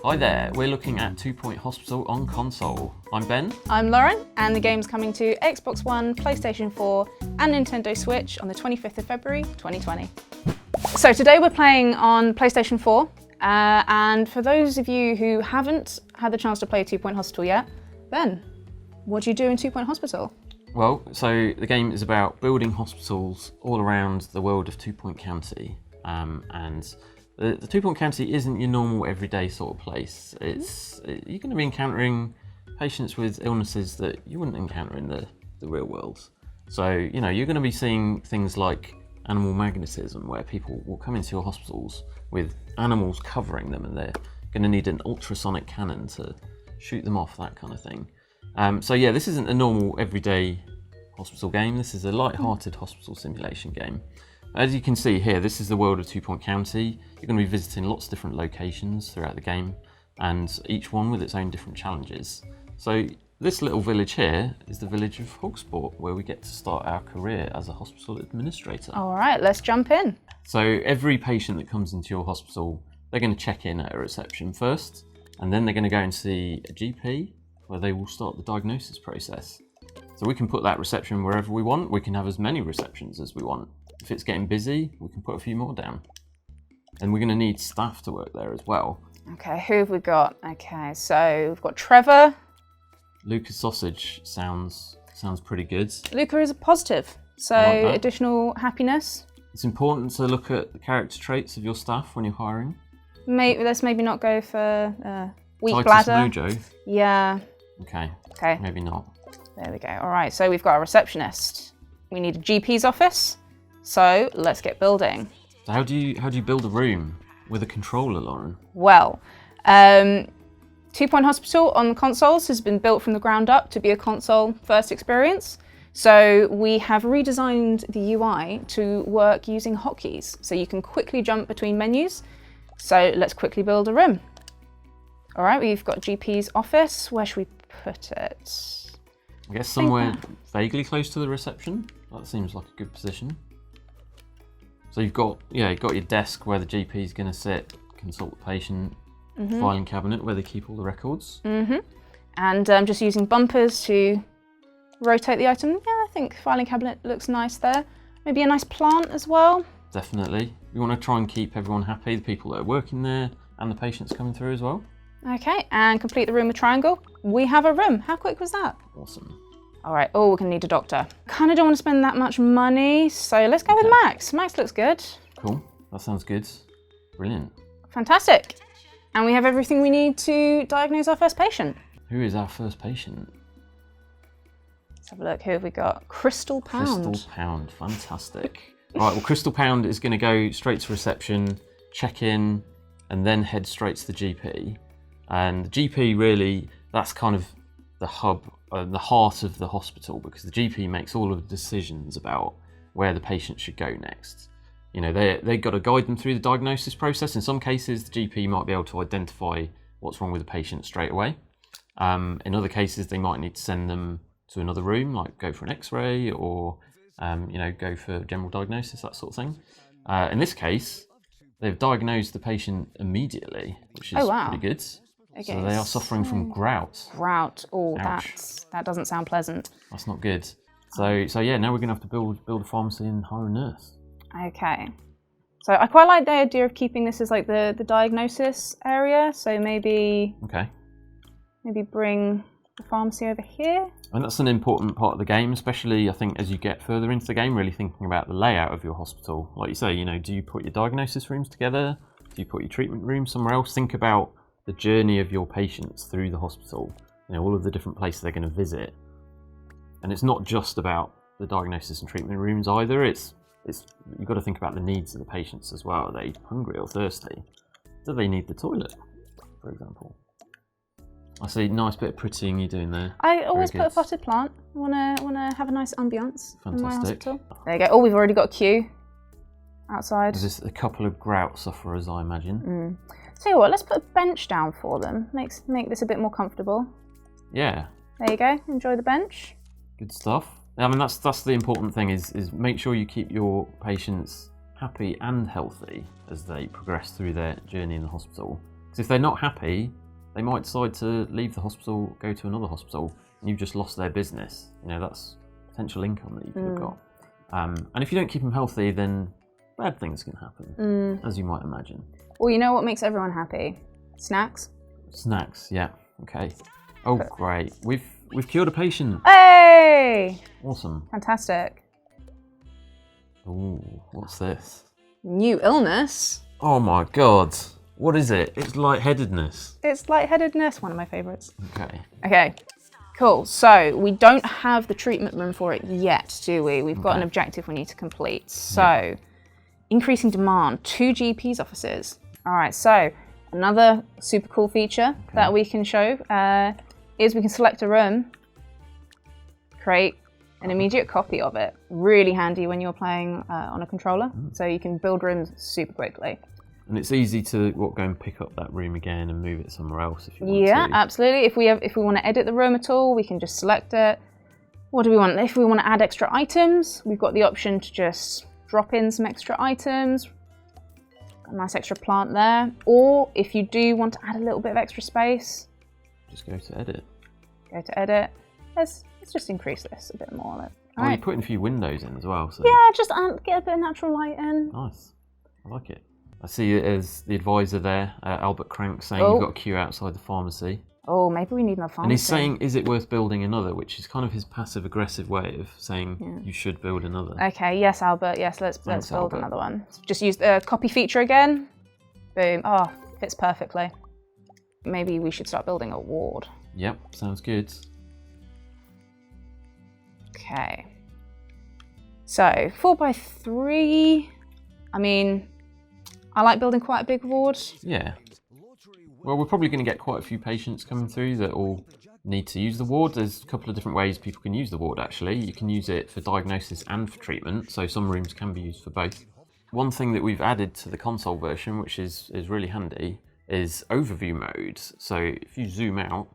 Hi there, we're looking at 2 Point Hospital on console. I'm Ben. I'm Lauren, and the game's coming to Xbox One, PlayStation 4 and Nintendo Switch on the 25th of February 2020. So today we're playing on PlayStation 4, and for those of you who haven't had the chance to play 2 Point Hospital yet, Ben, what do you do in 2 Point Hospital? Well, so the game is about building hospitals all around the world of 2 Point County, and the 2 Point County isn't your normal everyday sort of place. You're going to be encountering patients with illnesses that you wouldn't encounter in the real world. So, you know, you're going to be seeing things like animal magnetism, where people will come into your hospitals with animals covering them and they're going to need an ultrasonic cannon to shoot them off, that kind of thing. So yeah, this isn't a normal everyday hospital game. This is a light-hearted hospital simulation game. As you can see here, this is the world of 2 Point County. You're going to be visiting lots of different locations throughout the game, and each one with its own different challenges. So this little village here is the village of Hogsport, where we get to start our career as a hospital administrator. All right, let's jump in. So every patient that comes into your hospital, they're going to check in at a reception first, and then they're going to go and see a GP, where they will start the diagnosis process. So we can put that reception wherever we want. We can have as many receptions as we want. If it's getting busy, we can put a few more down. And we're going to need staff to work there as well. Okay, who have we got? Okay, so we've got Trevor. Luca's sausage sounds pretty good. Luca is a positive, so like additional happiness. It's important to look at the character traits of your staff when you're hiring. Let's maybe not go for weak Titus bladder. Mojo. Yeah. Okay, maybe not. There we go. All right, so we've got a receptionist. We need a GP's office. So let's get building. So how do you build a room with a controller, Lauren? Well, 2 Point Hospital on consoles has been built from the ground up to be a console first experience. So we have redesigned the UI to work using hotkeys, so you can quickly jump between menus. So let's quickly build a room. All right, we've got GP's office. Where should we put it? I guess somewhere vaguely close to the reception. That seems like a good position. So you've got your desk where the GP is going to sit, consult the patient, filing cabinet where they keep all the records. And just using bumpers to rotate the item. Yeah, I think filing cabinet looks nice there. Maybe a nice plant as well. Definitely. We want to try and keep everyone happy, the people that are working there and the patients coming through as well. Okay, and complete the room with triangle. We have a room. How quick was that? Awesome. All right, we're gonna need a doctor. Kind of don't want to spend that much money, so let's go with Max. Max looks good. Cool, that sounds good. Brilliant. Fantastic. And we have everything we need to diagnose our first patient. Who is our first patient? Let's have a look, who have we got? Crystal Pound. Crystal Pound, fantastic. All right, well, Crystal Pound is gonna go straight to reception, check in, and then head straight to the GP. And the GP really, that's kind of the hub, the heart of the hospital, because the GP makes all of the decisions about where the patient should go next. You know, they've got to guide them through the diagnosis process. In some cases, the GP might be able to identify what's wrong with the patient straight away. In other cases, they might need to send them to another room, like go for an X-ray or, go for general diagnosis, that sort of thing. In this case, they've diagnosed the patient immediately, which is pretty good. Okay. So they are suffering from grout. Grout. Oh, that doesn't sound pleasant. That's not good. So yeah, now we're going to have to build a pharmacy and hire a nurse. Okay. So I quite like the idea of keeping this as like the diagnosis area. So maybe bring the pharmacy over here. And that's an important part of the game, especially I think as you get further into the game, really thinking about the layout of your hospital. Like you say, do you put your diagnosis rooms together? Do you put your treatment room somewhere else? Think about the journey of your patients through the hospital, all of the different places they're going to visit. And it's not just about the diagnosis and treatment rooms either. You've got to think about the needs of the patients as well. Are they hungry or thirsty? Do they need the toilet, for example? I see, nice bit of prettying you're doing there. I always put a potted plant. I wanna have a nice ambience in my hospital. There you go. Oh, we've already got a queue outside. There's a couple of grout sufferers, I imagine. Tell you what, let's put a bench down for them. Make this a bit more comfortable. Yeah. There you go. Enjoy the bench. Good stuff. I mean, that's the important thing is make sure you keep your patients happy and healthy as they progress through their journey in the hospital. Because if they're not happy, they might decide to leave the hospital, go to another hospital, and you've just lost their business. You know, that's potential income that you could have got. And if you don't keep them healthy, then bad things can happen, as you might imagine. Well, you know what makes everyone happy? Snacks. Snacks, yeah, okay. Oh, great. We've cured a patient. Hey! Awesome. Fantastic. Ooh, what's this? New illness. Oh my god. What is it? It's lightheadedness. It's lightheadedness, one of my favourites. Okay. Okay, cool. So we don't have the treatment room for it yet, do we? We've got an objective we need to complete. So, increasing demand, 2 GP's offices. All right, so another super cool feature that we can show is we can select a room, create an immediate copy of it. Really handy when you're playing on a controller, so you can build rooms super quickly. And it's easy to go and pick up that room again and move it somewhere else if you want to. Yeah, absolutely. If we want to edit the room at all, we can just select it. What do we want? If we want to add extra items, we've got the option to just drop in some extra items. A nice extra plant there. Or if you do want to add a little bit of extra space, just go to edit. Go to edit. Let's just increase this a bit more. Oh, you're putting a few windows in as well. So. Yeah, just get a bit of natural light in. Nice. I like it. I see it as the advisor there, Albert Crank, saying you've got a queue outside the pharmacy. Oh, maybe we need another pharmacy. And he's saying, is it worth building another? Which is kind of his passive-aggressive way of saying you should build another. Okay, yes, Albert. Yes, let's build another one. Just use the copy feature again. Boom. Oh, fits perfectly. Maybe we should start building a ward. Yep, sounds good. Okay. So, 4x3. I mean, I like building quite a big ward. Yeah. Well, we're probably going to get quite a few patients coming through that all need to use the ward. There's a couple of different ways people can use the ward, actually. You can use it for diagnosis and for treatment, so some rooms can be used for both. One thing that we've added to the console version, which is really handy, is overview mode. So if you zoom out,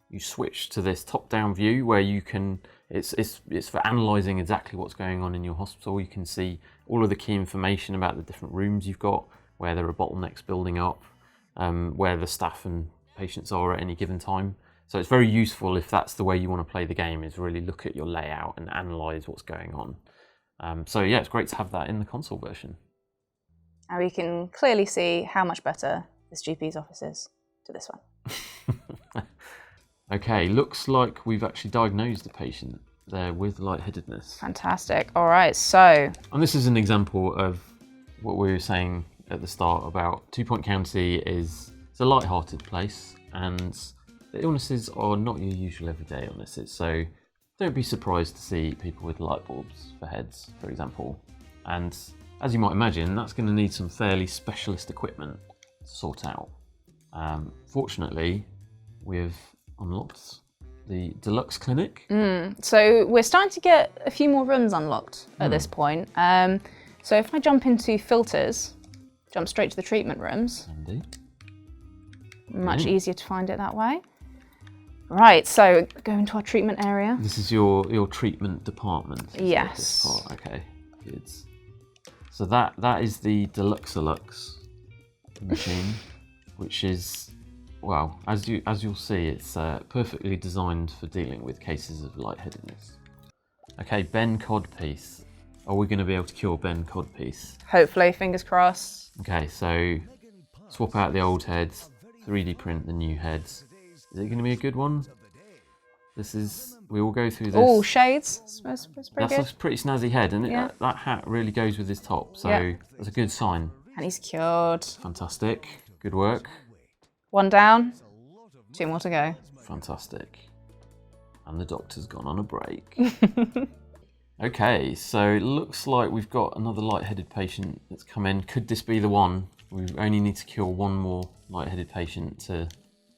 you switch to this top-down view where you can, it's for analysing exactly what's going on in your hospital. You can see all of the key information about the different rooms you've got, where there are bottlenecks building up, where the staff and patients are at any given time. So it's very useful if that's the way you want to play the game, is really look at your layout and analyse what's going on. So yeah, it's great to have that in the console version. And we can clearly see how much better this GP's office is to this one. Okay, looks like we've actually diagnosed the patient there with lightheadedness. Fantastic. All right, so... And this is an example of what we were saying at the start about 2 Point County it's a light-hearted place, and the illnesses are not your usual everyday illnesses, so don't be surprised to see people with light bulbs for heads, for example. And as you might imagine, that's going to need some fairly specialist equipment to sort out. Fortunately, we've unlocked the deluxe clinic. So we're starting to get a few more rooms unlocked at this point. So if I jump into filters, jump straight to the treatment rooms. Handy. Much easier to find it that way. Right, so go into our treatment area. This is your treatment department. Yes. This part. Okay, good. So that is the Deluxe machine, which is, well, as you'll see, it's perfectly designed for dealing with cases of lightheadedness. Okay, Ben Codpiece. Are we going to be able to cure Ben Codpiece? Hopefully, fingers crossed. Okay, so swap out the old heads, 3D print the new heads. Is it going to be a good one? We will go through this. Oh, shades. That's pretty good. A pretty snazzy head, and that hat really goes with his top, so that's a good sign. And he's cured. Fantastic. Good work. 1 down, 2 more to go. Fantastic. And the doctor's gone on a break. Okay, so it looks like we've got another lightheaded patient that's come in. Could this be the one? We only need to cure 1 more lightheaded patient to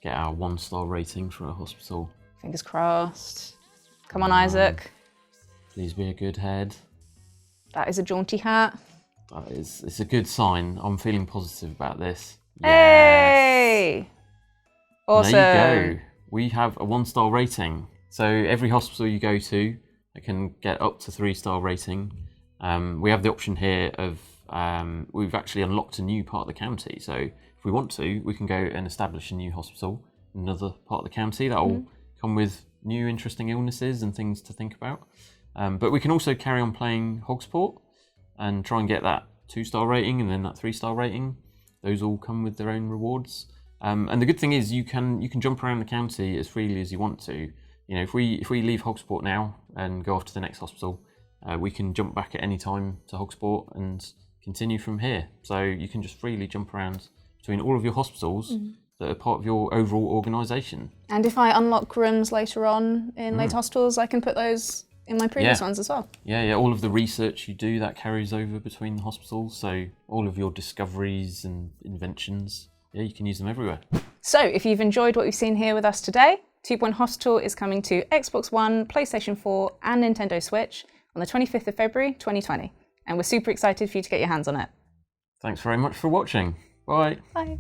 get our 1-star rating for our hospital. Fingers crossed. Come on, Isaac. Please be a good head. That is a jaunty hat. It's a good sign. I'm feeling positive about this. Hey! Yes. Awesome. There you go. We have a 1-star rating. So every hospital you go to, it can get up to 3-star rating. We have the option here of we've actually unlocked a new part of the county. So if we want to, we can go and establish a new hospital in another part of the county that will come with new interesting illnesses and things to think about. But we can also carry on playing Hogsport and try and get that 2-star rating and then that 3-star rating. Those all come with their own rewards. And the good thing is you can jump around the county as freely as you want to. You know, if we leave Hogsport now and go off to the next hospital, we can jump back at any time to Hogsport and continue from here. So you can just freely jump around between all of your hospitals that are part of your overall organisation. And if I unlock rooms later on in later hospitals, I can put those in my previous ones as well. Yeah, all of the research you do, that carries over between the hospitals. So all of your discoveries and inventions, you can use them everywhere. So if you've enjoyed what we've seen here with us today, 2 Point Hospital is coming to Xbox One, PlayStation 4 and Nintendo Switch on the 25th of February 2020. And we're super excited for you to get your hands on it. Thanks very much for watching. Bye. Bye.